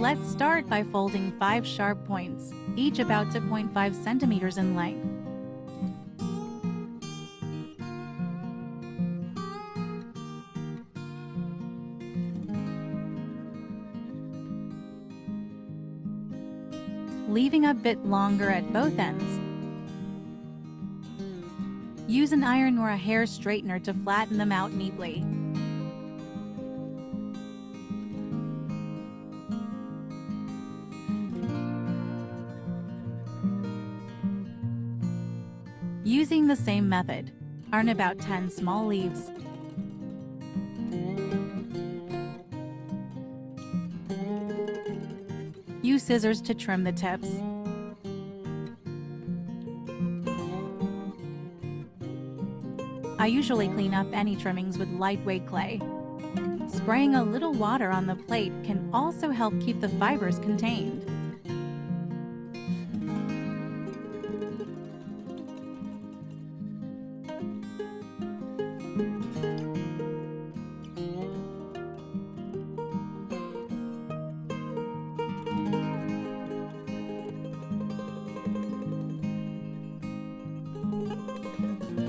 Let's start by folding 5 sharp points, each about 2.5 centimeters in length. Leaving a bit longer at both ends. Use an iron or a hair straightener to flatten them out neatly. Using the same method, iron about 10 small leaves. Use scissors to trim the tips. I usually clean up any trimmings with lightweight clay. Spraying a little water on the plate can also help keep the fibers contained.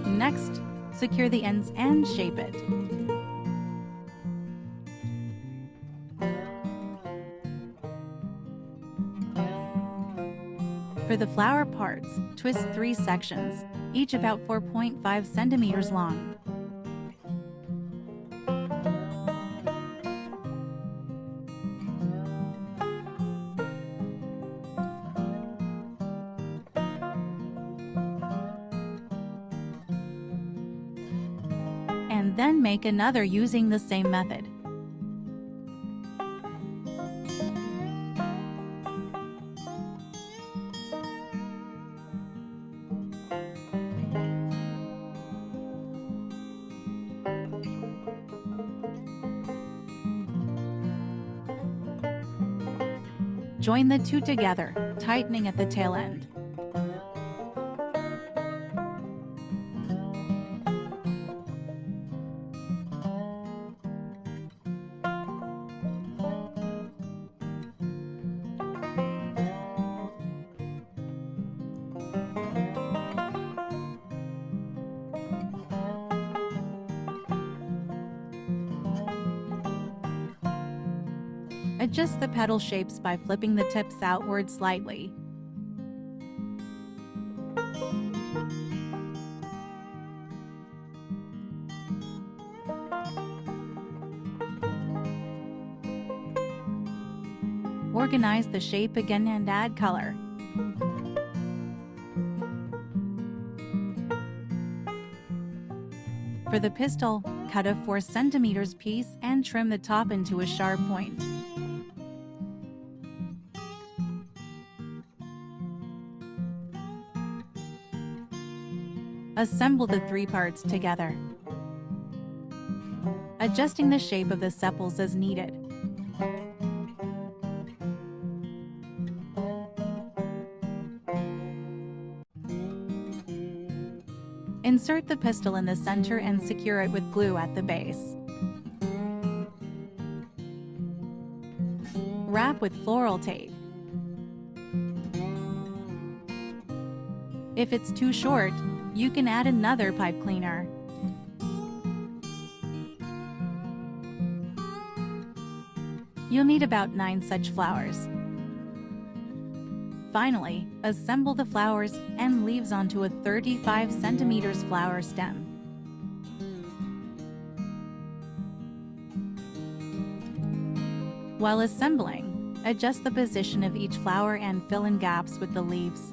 Next, secure the ends and shape it. For the flower parts, twist 3 sections, each about 4.5 centimeters long. And then make another using the same method. Join the two together, tightening at the tail end. Adjust the petal shapes by flipping the tips outward slightly. Organize the shape again and add color. For the pistil, cut a 4 cm piece and trim the top into a sharp point. Assemble the 3 parts together, adjusting the shape of the sepals as needed. Insert the pistil in the center and secure it with glue at the base. Wrap with floral tape. If it's too short, you can add another pipe cleaner. You'll need about 9 such flowers. Finally, assemble the flowers and leaves onto a 35 cm flower stem. While assembling, adjust the position of each flower and fill in gaps with the leaves.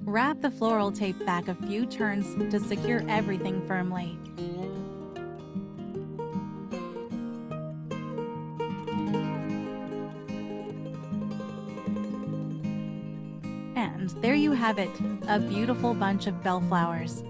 Wrap the floral tape back a few turns to secure everything firmly. And there you have it, a beautiful bunch of bellflowers.